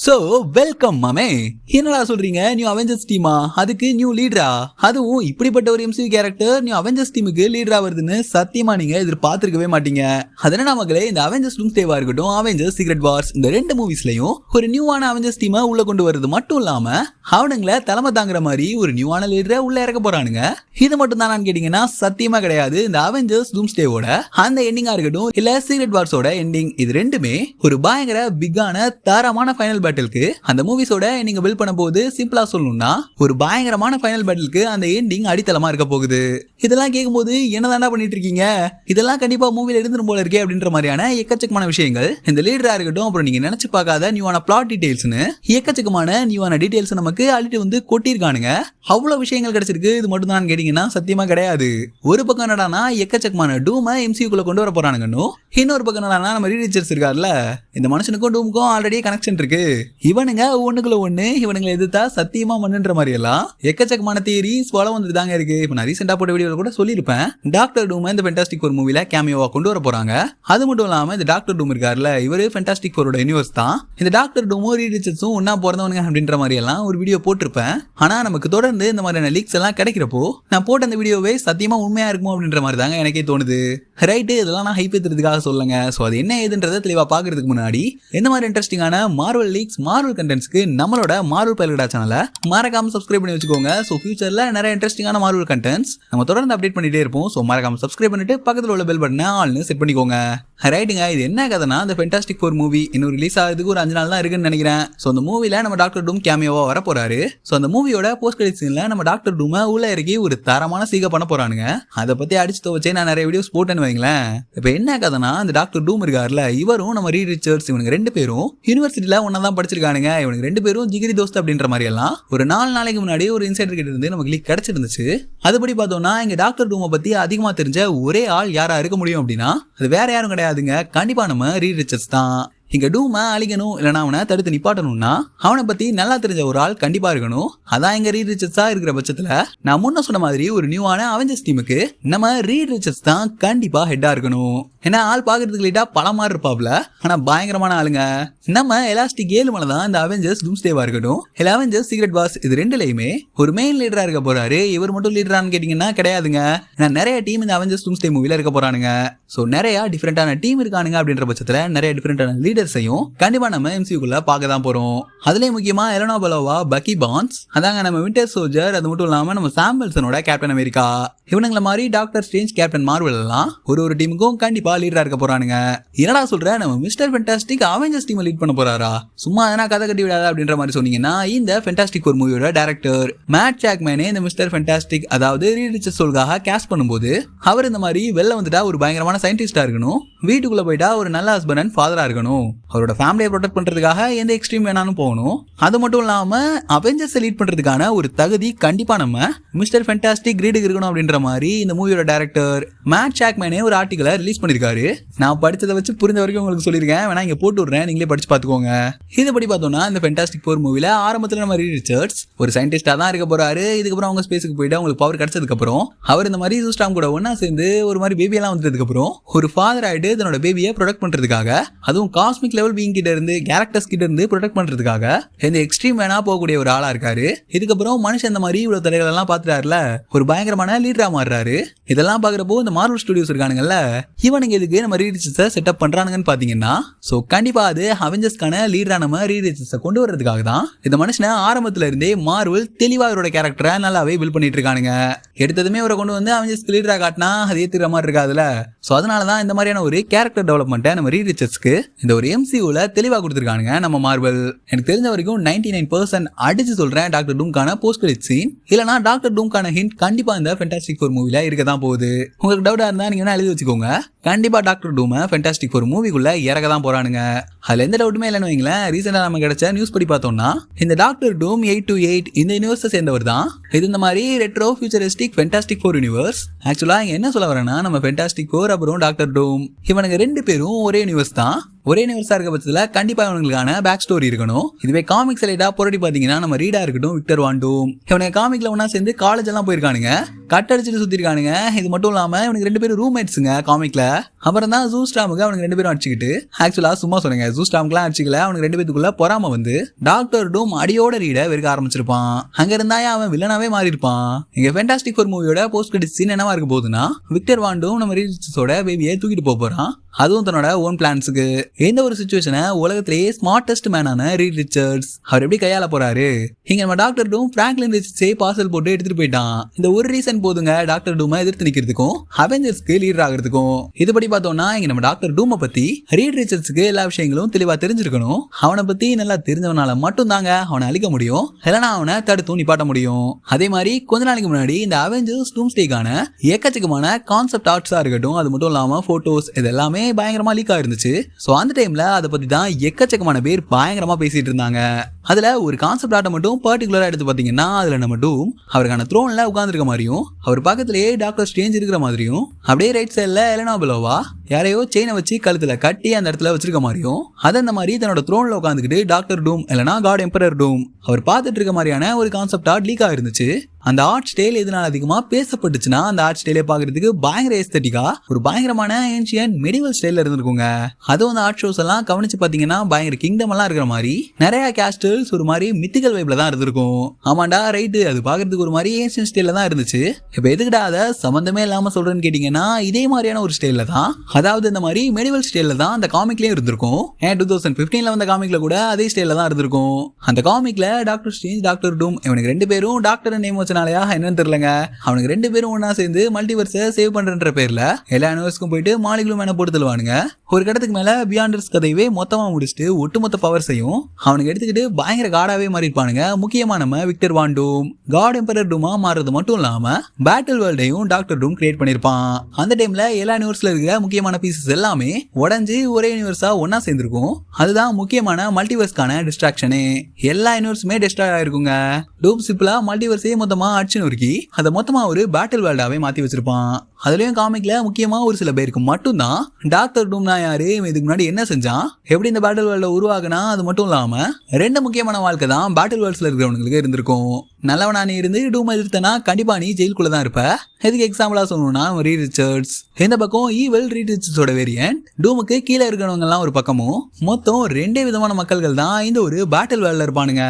So welcome மாமே. என்னடா சொல்றீங்க, நியூ அவெஞ்சர்ஸ் டீமா? அதுக்கு நியூ லீடரா? அதுவும் இப்படிப்பட்ட ஒரு எம்சியூ கேரக்டர் நியூ அவெஞ்சர்ஸ் டீமுக்கு லீடரா வருதுன்னு சத்தியமா நீங்க எதிர்பார்த்திருக்கவே மாட்டீங்க. அதனால மக்களே, இந்த அவெஞ்சர்ஸ் டூம்ஸ்டேவா இருக்கட்டும், அவெஞ்சர்ஸ் சீக்ரெட் வார்ஸ், இந்த ரெண்டு மூவிஸ்லயும் ஒரு நியூவான அவெஞ்சர்ஸ் டீமை உள்ள கொண்டு வருது மட்டும் இல்லாம அவனுங்களை தலைமை தாங்குற மாதிரி ஒரு நியூவான லீடரை உள்ள இறக்க போறானுங்க. இது மட்டும் தான் கேட்டீங்கன்னா சத்தியமா கிடையாது. இந்த அவெஞ்சர்ஸ் டூம்ஸ்டேவோட அந்த எண்டிங்கா இருக்கட்டும், இல்ல சீக்ரெட் வார்ஸோட எண்டிங், இது ரெண்டுமே ஒரு பயங்கர பிக்கான தரமான ஃபைனல் பேட்டிலுக்கு அந்த மூவிஸோட நீங்க பில்ட் பண்ண போது சிம்பிளா சொல்லணும்னா ஒரு பயங்கரமான ஃபைனல் பேட்டிலுக்கு அந்த எண்டிங் அடித்தளமா இருக்க போகுது. இதெல்லாம் கேட்கும்போது என்னதாண்டா பண்ணிட்டு இருக்கீங்க, இதெல்லாம் கண்டிப்பா மூவில இருந்துரும் போல இருக்கே அப்படின்ற மாதிரியான எக்கச்சக்கமான விஷயங்கள் இந்த லீடரா இருக்கட்டும், அப்புறம் நீங்க நினைச்சு பார்க்காத நியூவான பிளாட் டீடைல்ஸ்னு எக்கச்சக்கமான நியூவான டீடைல்ஸ் நமக்கு அள்ளிட்டு வந்து கொட்டிருக்கானுங்க. அவ்வளவு விஷயங்கள் கிடைச்சிருக்கு. இது மட்டும் தான் கேட்டீங்கன்னா சத்தியமா கிடையாது. ஒரு பக்கம் என்னடானா எக்கச்சக்கமான டூமை எம்சியூக்குள்ள கொண்டு வர போறானுங்கன்னு, இன்னொரு பக்கம் என்னடானா நம்ம ரீட் ரிச்சர்ட்ஸ் இருக்கார்ல, இந்த மனுஷனுக்கும் டூமுக்கும் ஆல்ரெடி கனெக்ஷன் இருக்கு. இவனுங்க ஒண்ணுக்குள்ள ஒண்ணு இவனுங்களை எதிர்த்தா சத்தியமா மண்ணுன்ற மாதிரி எல்லாம் எக்கச்சக்கமான தியரிஸ் போல வந்துட்டு தாங்க இருக்கு. இப்ப நான் ரீசெண்டா போட்ட வீடியோல கூட சொல்லியிருப்பேன், டாக்டர் டூம் இந்த ஃபென்டாஸ்டிக் ஃபோர் மூவில கேமியோவா கொண்டு வர போறாங்க. அது மட்டும் இல்லாம இந்த டாக்டர் டூம் இருக்காருல்ல, இவரு ஃபென்டாஸ்டிக் ஃபோரோட யூனிவர்ஸ் தான். இந்த டாக்டர் டூமும் ரீட் ரிச்சர்ட்ஸும் ஒன்னா பிறந்தவனுங்க அப்படின்ற மாதிரி எல்லாம் ஒரு வீடியோ போட்டிருப்பேன். ஆனா நமக்கு தொடர்ந்து இந்த மாதிரியான லீக்ஸ் எல்லாம் கிடைக்கிறப்போ நான் போட்ட அந்த வீடியோவே சத்தியமா உண்மையா இருக்குமோ அப்படின்ற மாதிரி தாங்க எனக்கே தோணுது. ரைட்டு, இதெல்லாம் நான் ஹைப் ஏத்துறதுக்காக சொல்லுங்க. சோ அது என்ன ஏதுன்றதை தெளிவா பாக்குறதுக்கு முன்னாடி இந்த மாதிரி இன்ட்ரெஸ்டிங்கான மார்வல் லீக்ஸ், மார்வல் கண்டென்ட்ஸ்க்கு நம்மளோட மார்வல் பைலட்டா சேனலை மறக்காம சப்ஸ்கிரைப் பண்ணி வச்சுக்கோங்க. ஸோ ஃபியூச்சர்ல நிறைய இன்ட்ரெஸ்டிங்கான மார்வல் கண்டென்ட்ஸ் நம்ம தொடர்ந்து அப்டேட் பண்ணிட்டே இருப்போம். ஸோ மறக்காம சப்ஸ்கிரைப் பண்ணிட்டு பக்கத்தில் உள்ள பெல் பட்டனை ஆல்னு செட் பண்ணிக்கோங்க. ரைட்டுங்க, இது என்ன கதைனா, இந்த ஃபென்டாஸ்டிக் ஃபோர் மூவி இன்னும் ரிலீஸ் ஆகிறதுக்கு ஒரு 5 நாள் தான் இருக்குன்னு நினைக்கிறேன். ஸோ அந்த மூவில நம்ம டாக்டர் டூம் கேமியோவா வர போறாரு. ஸோ அந்த மூவியோட போஸ்ட் கிரெடிட் சீன்ல நம்ம டாக்டர் டூமை உள்ள இறக்கி ஒரு தரமான சீக பண்ண போறானுங்க. அதை பத்தி அடிச்சு துவச்சே நான் நிறைய வீடியோஸ் போட்டேன்னு வைங்களேன். இப்போ என்ன கதைனா, இந்த டாக்டர் டூம் இருக்காருல, இவரும் நம்ம ரீட் ரிச்சர்ட்ஸ், இவனுக்கு ரெண்டு பேரும் யூனிவர்சிட்டியில ஒன்னா தான் படிச்சிருக்கானுங்க. இவனுக்கு ரெண்டு பேரும் ஜிகிரி தோஸ்த் அப்படின்ற மாதிரி எல்லாம் ஒரு 4 நாளைக்கு முன்னாடி ஒரு இன்சைடர் கிட்ட இருந்து நமக்கு லீக் கிடைச்சிருந்துச்சு. அதுபடி பார்த்தோம்னா இங்க டாக்டர் டூமை பத்தி அதிகமா தெரிஞ்ச ஒரே ஆள் யாரா இருக்க முடியும் அப்படின்னா அது வேற யாரும் கிடையாதுங்க, கண்டிப்பா நம்ம ரீட் ரிச்சர்ட்ஸ் தான். இங்க டூமை அழிக்கணும் இல்லைனா அவனை தடுத்து நிப்பாட்டணும்னா அவனை பத்தி நல்லா தெரிஞ்ச ஒரு ஆள் கண்டிப்பா இருக்கணும். அதான் எங்க ரீட் ரிச்சர்ட்ஸா இருக்கிற பட்சத்துல நான் முன்ன சொன்ன மாதிரி ஒரு நியூவான அவெஞ்சர்ஸ் டீமுக்கு நம்ம ரீட் ரிச்சர்ட்ஸ் தான் கண்டிப்பா ஹெட்டா இருக்கணும். ஏன்னா ஆள் பாக்குறதுக்கு லேட்டா பல மாதிரி இருப்பாப்ல, ஆனா பயங்கரமான ஆளுங்க. நம்ம எலாஸ்டிக் 7 மேல தான் இந்த அவெஞ்சர்ஸ் டூம்ஸ்டேவா இருக்கட்டும், இல்ல அவெஞ்சர்ஸ் சீக்ரெட் வார்ஸ், இது ரெண்டுலயுமே ஒரு மெயின் லீடரா இருக்க போறாரு. இவர் மட்டும் லீடரான்னு கேட்டீங்கன்னா கிடையாதுங்க. ஏன்னா நிறைய டீம் இந்த அவெஞ்சர்ஸ் டூம்ஸ்டே மூவில இருக்க போறானுங்க. சோ நிறைய டிஃபரெண்டான டீம் இருக்கானுங்க. அப்படின்ற பட்சத்துல நிறைய டிஃபரெண்டான லீடர்ஸையும் கண்டிப்பா நம்ம எம்சியூக்குள்ள பார்க்க தான் போறோம். அதுலயும் முக்கியமா எலனா பெலோவா, பக்கி பான்ஸ், அதாங்க நம்ம வின்டர் சோல்ஜர். அது மட்டும் இல்லாம நம்ம சாம் வில்சனோட கேப்டன் அமெரிக்கா, இவனுங்களை மாதிரி டாக்டர் ஸ்ட்ரேஞ்ச், கேப்டன் மார்வல் எல்லாம் ஒரு டீமுக்கும் கண்டிப்பா லீடரா இருக்க போறானுங்க. என்னடா சொல்ற, நம்ம mister fantastic Avengers team lead பண்ண போறாரா? சும்மா எதனா கதை கட்டி விடாத அப்படின்ற மாதிரி சொன்னீங்கன்னா, இந்த ஃபென்டாஸ்டிக் ஃபோர் மூவியோட டைரக்டர் மேட் ஜாக்மேனே இந்த மிஸ்டர் ஃபென்டாஸ்டிக், அதாவது ரீட் ரிச்சர்ட்ஸ் சொல்காக கேஸ்ட் பண்ணும்போது அவர் இந்த மாதிரி வெளில வந்துட்டா ஒரு பயங்கரமான சயின்டிஸ்டா இருக்கணும், வீட்டுக்குள்ள போயிட்டா ஒரு நல்ல ஹஸ்பண்ட் அண்ட் ஃபாதரா இருக்கணும், அவரோட ஃபேமிலியை ப்ரொடெக்ட் பண்றதுக்காக எந்த எக்ஸ்ட்ரீம் வேணாலும் போகணும். அது மட்டும் இல்லாம அவெஞ்சர்ஸ் லீட் பண்றதுக்கான ஒரு தகுதி கண்டிப்பா நம்ம மிஸ்டர் ஃபென்டாஸ்டிக் ரீடுக்கு இருக்கணும் அப்படின்ற மாதிரி இந்த மூவியோட டைரக்டர் மேட் ஜாக்மேனே ஒரு ஆர்டிகலை ரிலீஸ் பண்ணிருக்காரு. நான் படிச்சதை வச்சு புரிஞ்ச வரைக்கும் உங்களுக்கு சொல்லியிருக்கேன், வேணா இங்க போட்டு விடுறேன், நீங்களே படிச்சு பார்த்துக்கோங்க. இதுபடி பார்த்தோம்னா இந்த ஃபென்டாஸ்டிக் ஃபோர் மூவில ஆரம்பத்தில் நம்ம ரீட் ரிச்சர்ட்ஸ் ஒரு சயின்டிஸ்டா தான் இருக்க போறாரு. இதுக்கப்புறம் அவங்க ஸ்பேஸுக்கு போயிட்டு அவங்களுக்கு பவர் கிடைச்சதுக்கு அப்புறம் அவர் இந்த மாதிரி ஸ்டாம் கூட ஒன்னா சேர்ந்து ஒரு மாதிரி பேபி எல்லாம் வந்ததுக்கு அப்புறம் ஒரு ஃபாதர் ஆயிட்டு தன்னோட பேபியை ப்ரொடெக்ட் பண்றதுக்காக, அதுவும் காஸ்மிக் லெவல் பீயிங் கிட்ட இருந்து, கேரக்டர்ஸ் கிட்ட இருந்து ப்ரொடெக்ட் பண்றதுக்காக இந்த எக்ஸ்ட்ரீம் வேணா போகக்கூடிய ஒரு ஆளா இருக்காரு. இதுக்கப்புறம் மனுஷன் இந்த மாதிரி இவ்வளவு தடைகள் எல்லாம் பாத்துட்டாருல, ஒரு பயங்கரமான லீடரா மாறுறாரு. இதெல்லாம் பாக்குறப்போ இந்த மார்வல் ஸ்டுடியோஸ் இருக்கானுங்கல்ல, இவனுங்க எதுக்கு நம்ம ரீட் ரிச்சர்ட்ஸை செட்டப் பண்றானுங்கன்னு பாத்தீங்கன்னா, சோ கண்டிப்பா அது அவெஞ்சர்ஸ்க்கான லீடரா நம்ம ரீட் ரிச்சர்ட்ஸை கொண்டு வர்றதுக்காக தான் இந்த மனுஷனை ஆரம்பத்துல இருந்தே மார்வல் தெளிவா அவரோட கேரக்டரை நல்லாவே பில்ட் பண்ணிட்டு இருக்கானுங்க. எடுத்ததுமே அவரை கொண்டு வந்து அவெஞ்சர்ஸ்க்கு லீடரா காட்டினா அது ஏத்துக்கிற மாதிரி இருக்காதுல. சோ அதனாலதான் இந்த மாதிரியான ஒரு கேரக்டர் டெவலப்மெண்ட்டை நம்ம ரீட் ரிச்சர்ட்ஸ்க்கு இந்த ஒரு எம்சியூல தெளிவா கொடுத்துருக்கானுங்க நம்ம மார்வல். எனக்கு தெரிஞ்ச வரைக்கும் 99% அடிச்சு சொல்றேன், டாக்டர் டூம்கான போஸ்ட் கிரெடிட் சீன் இல்லனா டாக்டர் டூம்கான ஹிண்ட் கண்டிப்பா இந்த ஃபென்டாஸ்டிக் ஃபோர் மூவில இருக்க தான் போகுது. உங்களுக்கு டவுட்டா இருந்தா நீங்க வேணா எழுதி வச்சுக்கோங்க. கண்டிப்பா டாக்டர் டூமை ஃபென்டாஸ்டிக் ஃபோர் மூவிக்குள்ள இறக்க தான் போறானுங்க. அதுல எந்த டவுட்டுமே இல்லைன்னு வைங்களேன். ரீசெண்டா நம்ம கிடைச்ச நியூஸ் படி பார்த்தோம்னா இந்த டாக்டர் டூம் 828 இந்த யூனிவர்ஸை சேர்ந்தவர் தான். இது இந்த மாதிரி retro futuristic fantastic four universe. ஆக்சுவலா இங்க என்ன சொல்ல வரேன்னா, நம்ம ஃபென்டாஸ்டிக் ஃபோர் அப்புறம் டாக்டர் டூம் இவனுங்க ரெண்டு பேரும் ஒரே யூனிவர்ஸ் தான். ஒரே யூனிவர்ஸா இருக்க பட்சத்துல கண்டிப்பா இவங்களுக்கான பேக் ஸ்டோரி இருக்கணும். இதுவே காமிக்ஸ் லைட்டா புரட்டி பாத்தீங்கன்னா நம்ம ரீடா இருக்கட்டும், விக்டர் வான் டூம், இவனுக்கு காமிக்ல ஒன்னா சேர்ந்து காலேஜ் எல்லாம் போயிருக்கானுங்க. கட் அடிச்சுட்டு சுத்திருக்கானுங்க. இது மட்டும் இல்லாம இவனுக்கு 2 பேரும் ரூம்மேட்ஸுங்க காமிக்ல. அப்புறம் தான் ஜூஸ்டாமுக்கு அவனுக்கு 2 பேரும் அடிச்சுக்கிட்டு, ஆக்சுவலா சும்மா சொன்னீங்க, ஜூஸ்டாமுக்குலாம் அடிச்சுக்கல, அவனுக்கு 2 பேத்துக்குள்ள பொறாம வந்து டாக்டர் டூம் அடியோட ரீட வெறுக்க ஆரம்பிச்சிருப்பான். அங்க இருந்தாயே அவன் வில்லனாவே மாறி இருப்பான். இங்க ஃபேண்டாஸ்டிக் ஃபோர் மூவியோட போஸ்ட் கிரெடிட் சீன் என்னவா இருக்க போகுதுன்னா, விக்டர் வாண்டும் நம்ம ரீட் ரிச்சர்ட்ஸோட பேபியை தூக்கிட்டு போறான். அதுவும் தன்னோட ஓன் பிளான்ஸுக்கு. எந்த ஒரு சிச்சுவேஷனை உலகத்திலேயே ஸ்மார்ட்டஸ்ட் மேனான ரீட் ரிச்சர்ட்ஸ் அவர் எப்படி கையாள போறாரு. இங்க நம்ம டாக்டர் டூம் பிராங்க்லின் ரிச்சர்ட்ஸே பார்சல் போட்டு எடுத்துட்டு போயிட்டான். இந்த ஒரு ரீசன் போதுங்க டாக்டர் டூமை எதிர்த்து நிக்கிறதுக்கும் அவெஞ்சர்ஸ்க்கு லீடர் ஆகிறதுக்கும். இதுபடி பார்த்தோம்னா இங்க நம்ம டாக்டர் டூமை பத்தி ரீட் ரிச்சர்ட்ஸ்க்கு எல்லா விஷயங்களும் தெளிவா தெரிஞ்சிருக்கணும். அவனை பத்தி நல்லா தெரிஞ்சவனால மட்டும் தாங்க அவனை அழிக்க முடியும், இல்லைன்னா அவனை தடுத்து நிப்பாட்ட முடியும். அதே மாதிரி கொஞ்ச நாளைக்கு முன்னாடி இந்த அவெஞ்சர்ஸ் டூம்ஸ்டேக்கான எக்கச்சக்கமான கான்செப்ட் ஆர்ட்ஸா இருக்கட்டும், அது மட்டும் இல்லாம போட்டோஸ், இது எல்லாமே பயங்கரமா லீக் ஆயிருந்துச்சு. சோ அந்த டைம்ல அதை பத்தி தான் எக்கச்சக்கமான பேர் பயங்கரமா பேசிட்டு இருந்தாங்க. அதுல ஒரு கான்செப்ட் ஆர்ட்டை மட்டும் பர்டிகுலரா எடுத்து பாத்தீங்கன்னா, அதுல நம்ம டூம் அவருக்கான த்ரோன்ல உட்கார்ந்துருக்க மாதிரியும், அவர் பக்கத்திலேயே டாக்டர் ஸ்ட்ரேஞ்ச் இருக்கிற மாதிரியும், அப்படியே ரைட் சைட்ல எலனா பெலோவா யாரையோ செயினை வச்சு கழுத்துல கட்டி அந்த இடத்துல வச்சிருக்க மாதிரியும், அதை அந்த மாதிரி தன்னோட த்ரோன்ல உட்காந்துக்கிட்டு டாக்டர் டூம் இல்லைனா காட் எம்பரர் டூம் அவர் பார்த்துட்டு இருக்க மாதிரியான ஒரு கான்செப்ட் ஆர்ட் லீக் ஆயிருந்துச்சு. அந்த ஆர்ட் ஸ்டைல் எதனால அதிகமா பேசப்பட்டுச்சுன்னா, அந்த ஆர்ட் ஸ்டைலே பாக்குறதுக்கு பயங்கர எஸ்தட்டிக்கா ஒரு பயங்கரமான ஏன்ஷியன்ட் மெடிவல் ஸ்டைல்ல இருந்திருக்குங்க. அதுவும் அந்த ஆர்ட் ஷோஸ் எல்லாம் கவனிச்சு பாத்தீங்கன்னா பயங்கர கிங்டம் எல்லாம் இருக்கிற மாதிரி நிறைய கேஸ்டல்ஸ் ஒரு மாதிரி மித்திக்கல் வைப்ல தான் இருந்திருக்கும். ஆமாண்டா ரைட்டு, அது பாக்குறதுக்கு ஒரு மாதிரி ஏன்ஷியன்ட் ஸ்டைல்ல தான் இருந்துச்சு. இப்ப எதுக்கிட்ட அதை சம்பந்தமே இல்லாம சொல்றேன்னு கேட்டீங்கன்னா, இதே மாதிரியான ஒரு ஸ்டைல்ல தான், அதாவது இந்த மாதிரி மெடிவல் ஸ்டைல்ல தான் அந்த காமிக்லயும் இருந்திருக்கும். 2015ல வந்த காமிக்ல கூட அதே ஸ்டைல்ல தான் இருந்திருக்கும். அந்த காமிக்ல டாக்டர் ஸ்ட்ரேஞ்ச், டாக்டர் டூம் இவனுக்கு 2 பேரும் டாக்டர் நேம் வச்சனாலயா என்னன்னு தெரியலங்க, அவனுக்கு 2 பேரும் ஒன்னா சேர்ந்து மல்டிவர்ஸை சேவ் பண்றன்ற பேர்ல எல்லா யூனிவர்ஸ்க்கும் போயிட்டு மாலிகுலும் மேன போட்டு தருவானுங்க. ஒரு கடத்துக்கு மேல பியாண்டர்ஸ் கதையவே மொத்தமா முடிச்சுட்டு ஒட்டுமொத்த பவர்ஸையும் அவனுக்கு எடுத்துக்கிட்டு பயங்கர காடாவே மாறி இருப்பானுங்க. முக்கியமா நம்ம விக்டர் வான் டூம் காட் எம்பரர் டூமா மாறுறது மட்டும் இல்லாம பேட்டில் வேர்ல்டையும் டாக்டர் டூம் கிரியேட் பண்ணிருப்பான். அந்த டைம்ல எல்லா யூனிவர்ஸ்ல இருக்கிற முக்கியமான பீசஸ் எல்லாமே உடஞ்சு ஒரே யூனிவர்ஸா ஒன்னா சேர்ந்திருக்கும். அதுதான் முக்கியமான மல்டிவர்ஸ்க்கான டிஸ்ட்ராக்ஷனே. எல்லா யூனிவர்ஸுமே டிஸ்ட்ராய் ஆயிருக்குங்க. டூம் சிம்பிளா மல்டிவர்ஸே மொத்தமா அடிச்சு நொறுக்கி அதை மொத்தமா ஒரு பேட்டில் வேர்ல்டாவே மாத்தி வச்சிருப்பான். அதுலயும் காமிக்ல முக்கியமா ஒரு சில பேருக்கு மட்டும்தான் டாக்டர் டூம்னா யாரு, இதுக்கு முன்னாடி என்ன செஞ்சான், எப்படி இந்த பேட்டில் வேர்ல்ட உருவாகுனா, அது மட்டும் இல்லாம 2 முக்கியமான வாழ்க்கை தான் பேட்டில் வேர்ல்ட்ஸ்ல இருக்கிறவங்களுக்கு இருந்திருக்கும். நல்லவனா நீ இருந்து டூம் எதிர்த்தனா கண்டிப்பா நீ ஜெயிலுக்குள்ள தான் இருப்ப. இதுக்கு எக்ஸாம்பிளா சொல்லணும்னா ரீட் ரிச்சர்ட்ஸ். இந்த பக்கம் ஈவல் ரீட் ரிச்சர்ட்ஸோட வேரியன்ட், டூமுக்கு கீழே இருக்கிறவங்க எல்லாம் ஒரு பக்கமும், மொத்தம் 2 விதமான மக்கள்கள் தான் இந்த ஒரு பேட்டில் வேர்ல்ட்ல இருப்பானுங்க.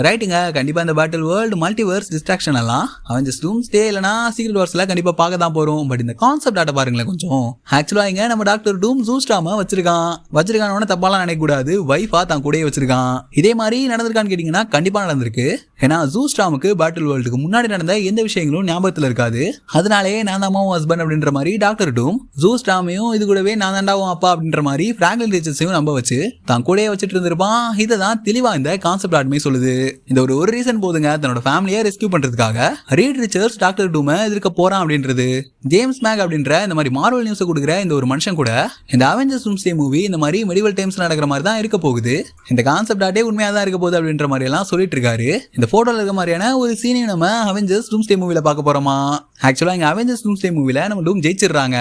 ரைட்டுங்க, கண்டிப்பா இந்த பேட்டில் வேர்ல்டு மல்டிவர்ஸ் டிஸ்ட்ராக்ஷன் எல்லாம் அவன் டூம்ஸ்டே இல்லனா சீக்ரெட் வார்ஸ்ல கண்டிப்பா பார்க்க தான் போறோம். பட் இந்த கான்செப்ட் ஆட்ட பாருங்களேன் கொஞ்சம். ஆக்சுவலா இங்க நம்ம டாக்டர் டூம் ஜூஸ்டாம வச்சிருக்கான தப்பாலாம் நினைக்க கூடாது, வைஃபா தான் கூடயே வச்சிருக்கான். இதே மாதிரி நடந்திருக்கான்னு கேட்டீங்கன்னா கண்டிப்பா நடந்திருக்கு. ஏன்னா ஜூஸ்டாமுக்கு பேட்டில் வேர்ல்டுக்கு முன்னாடி நடந்த எந்த விஷயங்களும் ஞாபகத்துல இருக்காது. அதனாலே நான் தான் ஹஸ்பண்ட் அப்படின்ற மாதிரி டாக்டர் டூம் ஜூஸ்டாமையும் இது கூடவே நான் தாண்டாவும் அப்பா அப்படின்ற மாதிரி பிராங்க்லின் ரிச்சர்ட்ஸையும் நம்ப வச்சு தான் கூடயே வச்சுட்டு இருந்திருப்பான். இதை தான் தெளிவா இந்த கான்செப்ட் ஆர்ட்மே சொல்லுது. இந்த ஒரு ரீசன் போதுங்க தன்னோட ஃபேமிலியை ரெஸ்கியூ பண்றதுக்காக ரீட் ரிச்சர்ட்ஸ் டாக்டர் டூமை எதிர்க்க போறான் அப்படின்றது. ஜேம்ஸ் மேக் அப்படின்ற இந்த மாதிரி மார்வல் நியூஸ் கொடுக்குற இந்த ஒரு மனுஷன் கூட இந்த அவெஞ்சர்ஸ் டூம்ஸ்டே மூவி இந்த மாதிரி மெடிவல் டைம்ஸ் நடக்கிற மாதிரி தான் இருக்க போகுது, இந்த கான்செப்ட் ஆட்டே உண்மையா தான் இருக்க போகுது அப்படின்ற மாதிரி எல்லாம் சொல்லிட்டு இருக்காரு. இந்த போட்டோல இருக்க மாதிரியான ஒரு சீனையும் நம்ம அவெஞ்சர்ஸ் டூம்ஸ்டே மூவில பார்க்க போறோமா. ஆக்சுவலா இங்க அவெஞ்சர்ஸ் டூம்ஸ்டே மூவில நம்ம டூம் ஜெயிச்சிடுறாங்க.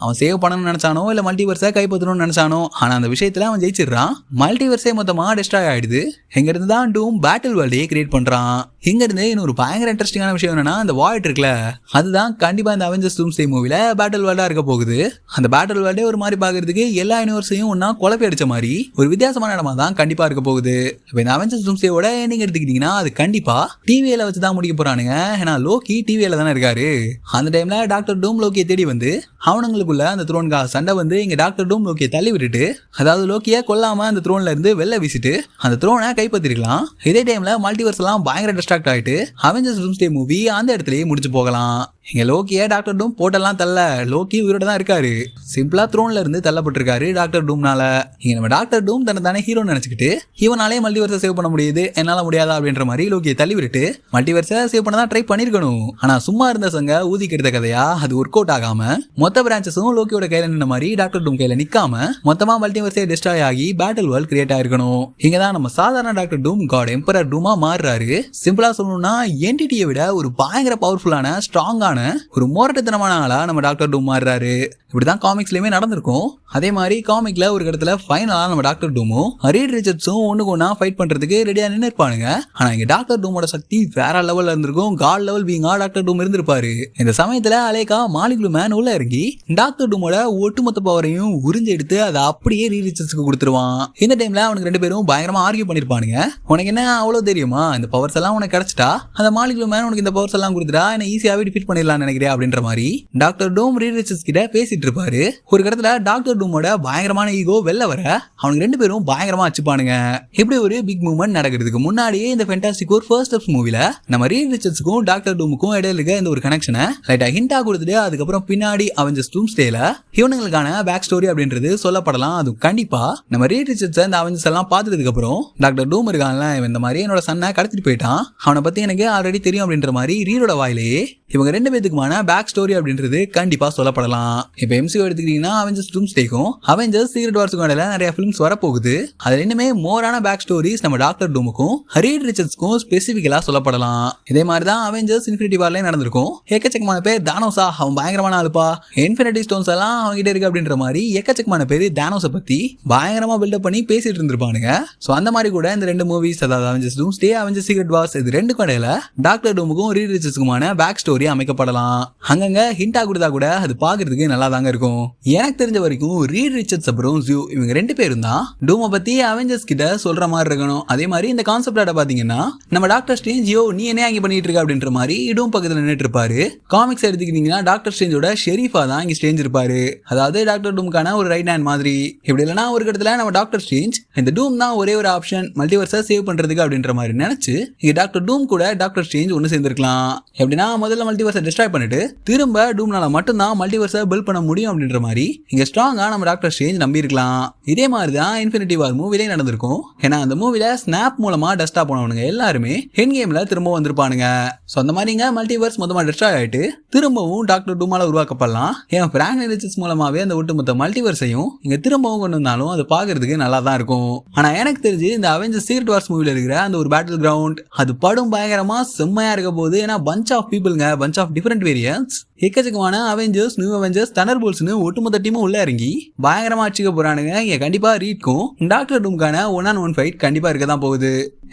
அவன் சேவ் பண்ணணும்னு நினைச்சானோ இல்ல மல்டிவர்ஸை கைப்பற்றணும்னு நினைச்சானோ, ஆனா அந்த விஷயத்துல அவன் ஜெயிச்சிடுறான். மல்டிவர்ஸே மொத்தமா டிஸ்ட்ராய் ஆயிடுது. இங்க இருந்து தான் டூம் பேட்டில் வேர்ல்டே கிரியேட் பண்றான். இங்க இருந்து இன்னொரு பயங்கர இன்ட்ரெஸ்டிங்கான விஷயம் என்னன்னா, அந்த வாய்ட் இருக்குல்ல, அதுதான் கண்டிப்பா இந்த அவெஞ்சர்ஸ் டூம்ஸ்டே மூவில பேட்டில் வேர்ல்டா இருக்க போகுது. அந்த பேட்டில் வேர்ல்டே ஒரு மாதிரி பாக்குறதுக்கு எல்லா யூனிவர்ஸையும் ஒன்னா குழப்பி அடிச்ச மாதிரி ஒரு வித்தியாசமான இடமா தான் கண்டிப்பா இருக்க போகுது. இப்ப இந்த அவெஞ்சர்ஸ் டூம்ஸ்டேவோட நீங்க எடுத்துக்கிட்டீங்கன்னா அது கண்டிப்பா டிவியில வச்சுதான் முடிக்க போறானுங்க. ஏன்னா லோக்கி டிவியில தானே இருக்காரு. அந்த டைம்ல டாக்டர் டூம் லோக்கியை தேடி வந்து அவனுங்களுக்குள்ள அந்த த்ரோன்கா சண்டை வந்து இங்க டாக்டர் டூம் லோக்கியை தள்ளி விட்டுட்டு, அதாவது லோக்கியை கொல்லாம அந்த த்ரோன்ல இருந்து வெளில வீசிட்டு அந்த த்ரோனை கைப்பற்றிருக்கலாம். இதே டைம்ல மல்டிவர்ஸ் எல்லாம் பயங்கர டிஸ்ட்ராக்ட் ஆயிட்டு அவெஞ்சர்ஸ் டூம்ஸ்டே மூவி அந்த இடத்துலயே முடிச்சு போகலாம். இங்க லோக்கிய டாக்டர் டூம் போட்டெல்லாம் தள்ள, லோக்கி உயிரோட தான் இருக்காரு. சிம்பிளா த்ரோன்ல இருந்து தள்ளப்பட்டிருக்காரு டாக்டர் டூம்னால. இங்க நம்ம டாக்டர் டூம் தன்னை தானே ஹீரோன்னு நினைச்சுக்கிட்டு இவனாலே மல்டிவர்ஸை சேவ் பண்ண முடியுது, என்னால முடியாதா அப்படின்ற மாதிரி லோக்கியை தள்ளி விட்டுட்டு மல்டிவர்ஸை சேவ் பண்ண தான் ட்ரை பண்ணிருக்கணும். ஆனா சும்மா இருந்த சங்க ஊதி கெடுத்த கதையா அது ஒர்க் அவுட் ஆகாம மொத்த பிரான்ச்சஸும் லோக்கியோட கையில நின்ன மாதிரி டாக்டர் டூம் கையில நிக்காம மொத்தமா மல்டிவர்ஸே டிஸ்ட்ராய் ஆகி பேட்டில் வேர்ல்ட் கிரியேட் ஆயிருக்கணும். இங்கதான் நம்ம சாதாரண டாக்டர் டூம் காட் எம்பரர் டூமா மாறுறாரு. சிம்பிளா சொல்லணும்னா என்டிட்டியை விட ஒரு பயங்கர பவர்ஃபுல்லான ஸ்ட்ராங்கான ஒரு மோரட்டத்தனமான ஆளா நம்ம டாக்டர் டூம் மாறுறாரு. இப்படிதான் காமிக்ஸ்லயுமே நடந்திருக்கும். அதே மாதிரி காமிக்ல ஒரு இடத்துல ஃபைனலா நம்ம டாக்டர் டூமும் ரீட் ரிச்சர்ட்ஸும் ஒண்ணுக்கு ஒண்ணா ஃபைட் பண்றதுக்கு ரெடியா நின்று இருப்பானுங்க. ஆனா இங்க டாக்டர் டூமோட சக்தி வேற லெவல்ல இருந்திருக்கும். காட் லெவல் பீங்கா டாக்டர் டூம் இருந்திருப்பாரு. இந்த சமயத்துல அலேகா மாலிகுலர் மேன் உள்ள இறங்கி டாக்டர் டூமோட ஒட்டுமொத்த பவரையும் உறிஞ்சு எடுத்து அதை அப்படியே ரீட் ரிச்சர்ட்ஸ்க்கு கொடுத்துருவான். இந்த டைம்ல அவனுக்கு ரெண்டு பேரும் பயங்கரமா ஆர்கியூ பண்ணிருப்பானுங்க. உனக்கு என்ன அவ்வளவு தெரியுமா, இந்த பவர்ஸ் எல்லாம் உனக்கு கிடைச்சிட்டா அந்த மாலிகுலர் மேன் உனக்கு இந்த பவர்ஸ் எல்லாம் கொடுத்துட்டா என்ன ஈஸியாவே டிஃபீட் பண்ணிடலாம்னு நினைக்கிறேன் அப்படின்ற மாதிரி டாக்டர் டூம் ரீட் ரிச்சர்ட்ஸ் கிட்ட பேசிட்டு இருப்பாரு. ஒரு இடத்துல டாக்டர் டூமோட பயங்கரமான ஈகோ வெளில வர அவனுக்கு ரெண்டு பேரும் பயங்கரமா அச்சுப்பானுங்க. இப்படி ஒரு பிக் மூவ்மெண்ட் நடக்கிறதுக்கு முன்னாடியே இந்த ஃபேண்டாஸ்டிக் ஃபோர் ஃபர்ஸ்ட் ஸ்டெப்ஸ் மூவில நம்ம ரீட் ரிச்சர்ட்ஸ்க்கும் டாக்டர் டூமுக்கும் இடையில இருக்க இந்த ஒரு கனெக்ஷனை லைட்டா ஹிண்டா கொடுத்துட்டு அதுக்கப்புறம் பின்னாடி அவெஞ்சர்ஸ் டூம்ஸ்டேல இவனுங்களுக்கான பேக் ஸ்டோரி அப்படின்றது சொல்லப்படலாம். அது கண்டிப்பா நம்ம ரீட் ரிச்சர்ட்ஸ் இந்த அவெஞ்சர்ஸ் எல்லாம் பார்த்ததுக்கு அப்புறம் டாக்டர் டூம் இருக்கான்ல, இவன் இந்த மாதிரி என்னோட சன்னை கடத்திட்டு போயிட்டான், அவனை பத்தி எனக்கு ஆல்ரெடி தெரியும் அப்படின்ற மாதிரி ரீடோட வாயிலேயே இவங்க ரெண்டு பேத்துக்குமான பேக் ஸ்டோரி அப்படின்றது கண்டிப்பா சொல்லப்படலாம். இப்ப எம்சியூ எடுத்துக்கிட்டீங்கன்னா அவெஞ்சர்ஸ் டூம்ஸ்டேக்கும் அவெஞ்சர்ஸ் சீக்ரெட் வார்ஸ்க்கும் இடையில நிறைய ஃபிலிம்ஸ் வரப்போகுது. அதுல இன்னுமே மோரான பேக் ஸ்டோரிஸ் நம்ம டாக்டர் டூமுக்கும் ரீட் ரிச்சர்ட்ஸ்க்கும் ஸ்பெசிபிக்கலா சொல்லப்படலாம். இதே மாதிரி தான் அவெஞ்சர்ஸ் இன்ஃபினிட்டி வார்லயே நடந்திருக்கும். எக்கச்சக்கமான பேர் தானோஸா அவன் பயங்கரமான ஆளுப்பா, இன்ஃபினிட்டி ஸ்டோன்ஸ் எல்லாம் அவங்க கிட்ட இருக்கு அப்படின்ற மாதிரி எக்கச்சக்கமான பேர் தானோஸை பத்தி பயங்கரமா பில்டப் பண்ணி பேசிட்டு இருந்திருப்பானுங்க. சோ அந்த மாதிரி கூட இந்த ரெண்டு மூவிஸ், அதாவது அவெஞ்சர்ஸ் டூம்ஸ்டே, அவெஞ்சர்ஸ் சீக்ரெட் வார்ஸ், இது ரெண்டு கடையில டாக்டர் டூமுக்கும் ரீட் ரிச்சர்ட்ஸ்க்குமான பேக் ஸ்டோரி அமைக்கப்படலாம். அங்கங்க ஹிண்டா கொடுத்தா கூட அது பாக்குறதுக்கு நல்லா தாங்க இருக்கும். எனக்கு தெரிஞ்ச வரைக்கும் ரீட் ரிச்சர்ட்ஸ் அப்புறம் ஜியூ இவங்க ரெண்டு பேரும் தான் டூமை பத்தி அவெஞ்சர்ஸ் கிட்ட சொல்ற மாதிரி இருக்கணும். அதே மாதிரி இந்த கான்செப்ட் பாத்தீங்கன்னா நம்ம டாக்டர் ஸ்ட்ரேஞ்ச் நீ என்ன அங்க பண்ணிட்டு இருக்க அப்படின்ற மாதிரி டூம் பக்கத்துல நின்னுட்டு இருப்பாரு. காமிக்ஸ் எடுத்துக்கிட்டீங்கன்னா டாக்டர் ஸ்ட்ரேஞ்சோட ஷெரீஃபா தான் இங்க ஸ்ட்ரேஞ்ச் இருப்பாரு. அதாவது டாக்டர் டூமுக்கான ஒரு ரைட் ஹேண்ட் மாதிரி. இப்படி இல்லைன்னா ஒரு இடத்துல நம்ம டாக்டர் ஸ்ட்ரேஞ்ச் இந்த டூம் தான் ஒரே ஒரு ஆப்ஷன் மல்டிவர்ஸை சேவ் பண்றதுக்கு அப்படின்ற மாதிரி நினைச்சு இங்க டாக்டர் டூம் கூட டாக்டர் ஸ்ட்ரேஞ்ச் ஒன்னு சேர்ந்திருக்கலாம். எப்படின்னா முதல்ல மல்டிவர்ஸை டிஸ்ட்ராய் பண்ணிட்டு திரும்ப டூம்னால மட்டும்தான் மல்டிவர்ஸை பில்ட் பண்ண முடியும் அப்படின்ற மாதிரி இங்க ஸ்ட்ராங்கா நம்ம டாக்டர் ஸ்ட்ரேஞ்ச் நம்பி இருக்கலாம். இதே மாதிரி தான் இன்ஃபினிட்டி வார் மூவிலே நடந்திருக்கும். ஏன்னா அந்த மூவில ஸ்னாப் மூலமா டஸ்டா போனவனுங்க எல்லாருமே எண்ட் கேம்ல திரும்ப வந்திருப்பானுங்க. சோ அந்த மாதிரி இங்க மல்டிவர்ஸ் மொத்தமா டிஸ்ட்ராய் ஆயிட்டு திரும்பவும் டாக்டர் டூமால உருவாக்கப்படலாம். ஏன் பிராங்க்லின் ரிச்சர்ட்ஸ் மூலமாவே அந்த ஒட்டுமொத்த மல்டிவர்ஸையும் இங்க திரும்பவும் கொண்டு வந்தாலும் அது பாக்குறதுக்கு நல்லா தான் இருக்கும். ஆனா எனக்கு தெரிஞ்சு இந்த அவெஞ்சர்ஸ் சீக்ரெட் வார்ஸ் மூவில இருக்கிற அந்த ஒரு பேட்டில் கிரவுண்ட் அது படும் பயங்கரமா செம்மையா இருக்க போது. ஏன்னா பஞ்ச் ஆஃப் பீப்புள்ங்க, பஞ்ச் ஆஃப் டிஃபரெண்ட் வேரியன்ட்ஸ், எக்கச்சக்கமான அவெஞ்சர்ஸ், நியூ அவெஞ்சர்ஸ், தண்டர்போல்ட்ஸ்னு ஒட்டுமொத்த டீமும் உள்ள இறங்கி பயங்கரமா அடிச்சுக்க போறானுங்க. இங்க கண்டிப்பா ரீட்க்கும் டாக்டர் டூம்கான 1-on-1 ஃபைட் கண்டிப்பா இருக்க தான் போகுது.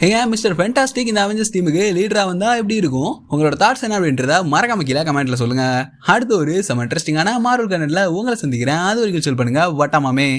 ஏன் மிஸ்டர் ஃபேண்டாஸ்டிக் இந்த அவெஞ்சர்ஸ் டீமுக்கு லீடரா வந்தா எப்படி இருக்கும்? உங்களோட தாட்ஸ் என்ன அப்படின்றத மறக்காம கீழே கமெண்ட்ல சொல்லுங்க. அடுத்த ஒரு செம இன்ட்ரெஸ்டிங்கான மார்வல் கண்டென்ட்ல உங்களை சந்திக்கிறேன். அது வரைக்கும் சொல் பண்ணுங்க. வட்டமாமே.